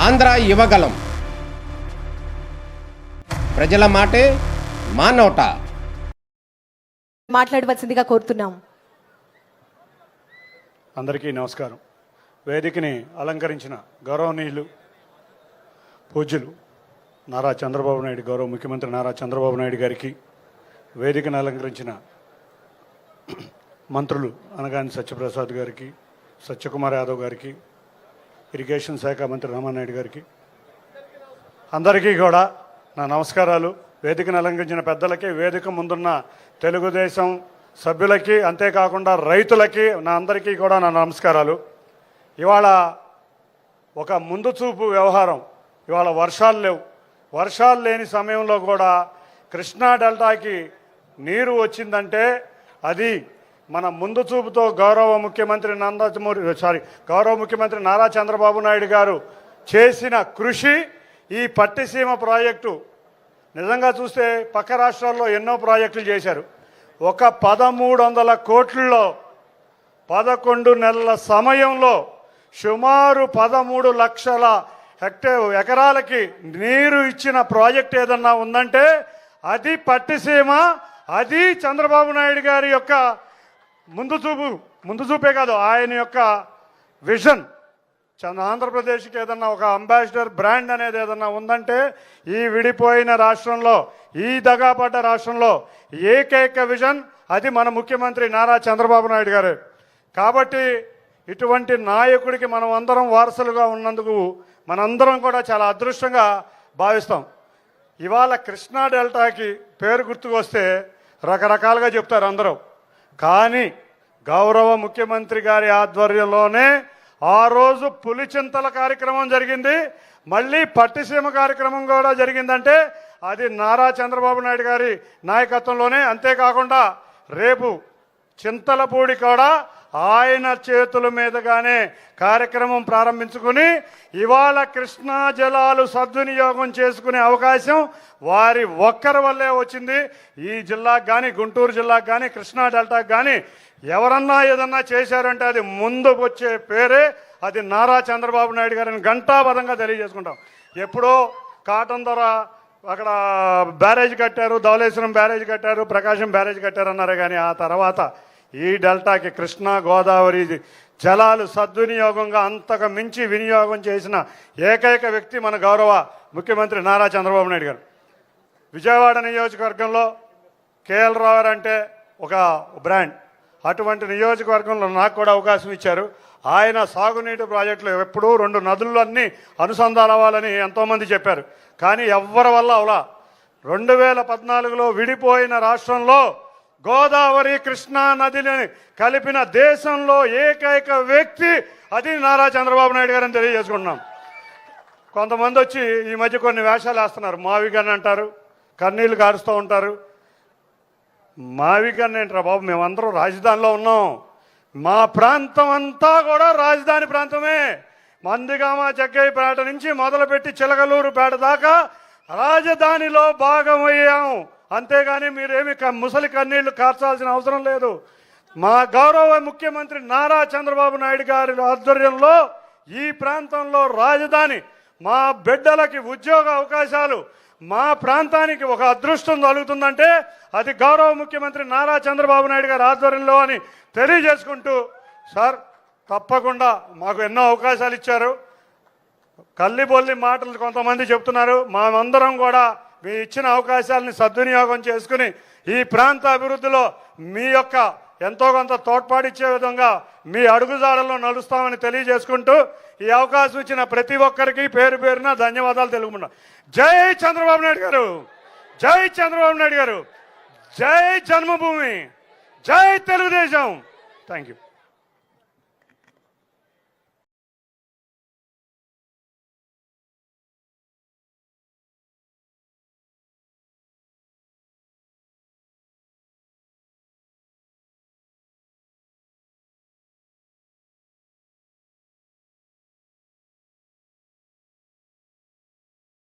ఆంధ్ర యువగలం. ప్రజల మాటే మా నోట. మాట్లాడవలసిందిగా కోరుతున్నాం. అందరికీ నమస్కారం. వేదికని అలంకరించిన గౌరవనీయులు పూజ్యులు నారా చంద్రబాబు నాయుడు, గౌరవ ముఖ్యమంత్రి నారా చంద్రబాబు నాయుడు గారికి, వేదికను అలంకరించిన మంత్రులు అనగాని సత్యప్రసాద్ గారికి, సత్యకుమార్ యాదవ్ గారికి, ఇరిగేషన్ శాఖ మంత్రి రామానాయుడు గారికి, అందరికీ కూడా నా నమస్కారాలు. వేదికను అలంకరించిన పెద్దలకి, వేదిక ముందున్న తెలుగుదేశం సభ్యులకి, అంతేకాకుండా రైతులకి, అందరికీ కూడా నా నమస్కారాలు. ఇవాళ ఒక ముందు చూపు వ్యవహారం. ఇవాళ వర్షాలు లేవు. వర్షాలు లేని సమయంలో కూడా కృష్ణా డెల్టాకి నీరు వచ్చిందంటే అది మన ముందు చూపుతో గౌరవ ముఖ్యమంత్రి నారా చంద్రబాబు నాయుడు గారు చేసిన కృషి. ఈ పట్టిసీమ ప్రాజెక్టు నిజంగా చూస్తే పక్క రాష్ట్రాల్లో ఎన్నో ప్రాజెక్టులు చేశారు. ఒక 1300 కోట్లలో 11 నెలల సమయంలో సుమారు 13 లక్షల ఎకరాలకి నీరు ఇచ్చిన ప్రాజెక్ట్ ఏదన్నా ఉందంటే అది పట్టిసీమ. అది చంద్రబాబు నాయుడు గారి యొక్క ముందు చూపే కాదు, ఆయన యొక్క విజన్. ఆంధ్రప్రదేశ్కి ఏదన్నా ఒక అంబాసిడర్ బ్రాండ్ అనేది ఏదన్నా ఉందంటే ఈ విడిపోయిన రాష్ట్రంలో, ఈ దగాపడ్డ రాష్ట్రంలో ఏకైక విజన్ అది మన ముఖ్యమంత్రి నారా చంద్రబాబు నాయుడు గారు. కాబట్టి ఇటువంటి నాయకుడికి మనం అందరం వారసులుగా ఉన్నందుకు మనందరం కూడా చాలా అదృష్టంగా భావిస్తాం. ఇవాళ కృష్ణా డెల్టాకి పేరు గుర్తుకొస్తే రకరకాలుగా చెప్తారు అందరూ. కానీ గౌరవ ముఖ్యమంత్రి గారి ఆధ్వర్యంలోనే ఆ రోజు పులిచింతల కార్యక్రమం జరిగింది, మళ్ళీ పట్టిసీమ కార్యక్రమం కూడా జరిగిందంటే అది నారా చంద్రబాబు నాయుడు గారి నాయకత్వంలోనే. అంతేకాకుండా రేపు చింతలపూడి కూడా ఆయన చేతుల మీదుగానే కార్యక్రమం ప్రారంభించుకుని ఇవాళ కృష్ణా జలాలు సద్వినియోగం చేసుకునే అవకాశం వారి ఒక్కరి వల్లే వచ్చింది. ఈ జిల్లాకు కానీ, గుంటూరు జిల్లాకు కానీ, కృష్ణా డెల్టాకు కానీ ఎవరన్నా ఏదన్నా చేశారంటే అది ముందు వచ్చే పేరే అది నారా చంద్రబాబు నాయుడు గారిని ఘంటాపథంగా తెలియజేసుకుంటాం. ఎప్పుడో కాటన్ ద్వారా అక్కడ బ్యారేజ్ కట్టారు, ధవళేశ్వరం బ్యారేజ్ కట్టారు, ప్రకాశం బ్యారేజ్ కట్టారు అన్నారు. కానీ ఆ తర్వాత ఈ డెల్టాకి కృష్ణా గోదావరి జలాలు సద్వినియోగంగా అంతకు మించి వినియోగం చేసిన ఏకైక వ్యక్తి మన గౌరవ ముఖ్యమంత్రి నారా చంద్రబాబు నాయుడు గారు. విజయవాడ నియోజకవర్గంలో కేఎల్ రావు అంటే ఒక బ్రాండ్. అటువంటి నియోజకవర్గంలో నాకు కూడా అవకాశం ఇచ్చారు. ఆయన సాగునీటి ప్రాజెక్టులు ఎప్పుడూ 2 నదులన్నీ అనుసంధానం అవ్వాలని ఎంతోమంది చెప్పారు. కానీ ఎవ్వరి వల్ల అవలా. 2014లో విడిపోయిన రాష్ట్రంలో గోదావరి కృష్ణా నదిని కలిపిన దేశంలో ఏకైక వ్యక్తి అది నారా చంద్రబాబు నాయుడు గారని తెలియజేసుకుంటున్నాం. కొంతమంది వచ్చి ఈ మధ్య కొన్ని వేషాలు వేస్తున్నారు. మావిగన్ అంటారు, కన్నీళ్లు కారుస్తూ ఉంటారు. మావిగన్ ఏంట్రా బాబు, మేమందరం రాజధానిలో ఉన్నాం. మా ప్రాంతం అంతా కూడా రాజధాని ప్రాంతమే. మందిగామ జగ్గయ్యపేట నుంచి మొదలుపెట్టి చిలకలూరుపేట దాకా రాజధానిలో భాగమయ్యాం. అంతేగాని మీరేమి ముసలి కన్నీళ్లు కార్చాల్సిన అవసరం లేదు. మా గౌరవ ముఖ్యమంత్రి నారా చంద్రబాబు నాయుడు గారి ఆధ్వర్యంలో ఈ ప్రాంతంలో రాజధాని, మా బిడ్డలకి ఉద్యోగ అవకాశాలు, మా ప్రాంతానికి ఒక అదృష్టం కలుగుతుందంటే అది గౌరవ ముఖ్యమంత్రి నారా చంద్రబాబు నాయుడు గారి ఆధ్వర్యంలో అని తెలియజేసుకుంటూ, సార్ తప్పకుండా మాకు ఎన్నో అవకాశాలు ఇచ్చారు. కల్లిబొల్లి మాటలు కొంతమంది చెప్తున్నారు. మేమందరం కూడా మీ ఇచ్చిన అవకాశాలని సద్వినియోగం చేసుకుని ఈ ప్రాంత అభివృద్ధిలో మీ యొక్క ఎంతో కొంత తోడ్పాటిచ్చే విధంగా మీ అడుగుజాడల్లో నడుస్తామని తెలియజేసుకుంటూ ఈ అవకాశం ఇచ్చిన ప్రతి ఒక్కరికి పేరు పేరున ధన్యవాదాలు తెలుపుకున్నా. జై చంద్రబాబు నాయుడు గారు, జై చంద్రబాబు నాయుడు గారు, జై జన్మభూమి, జై తెలుగుదేశం. Thank you.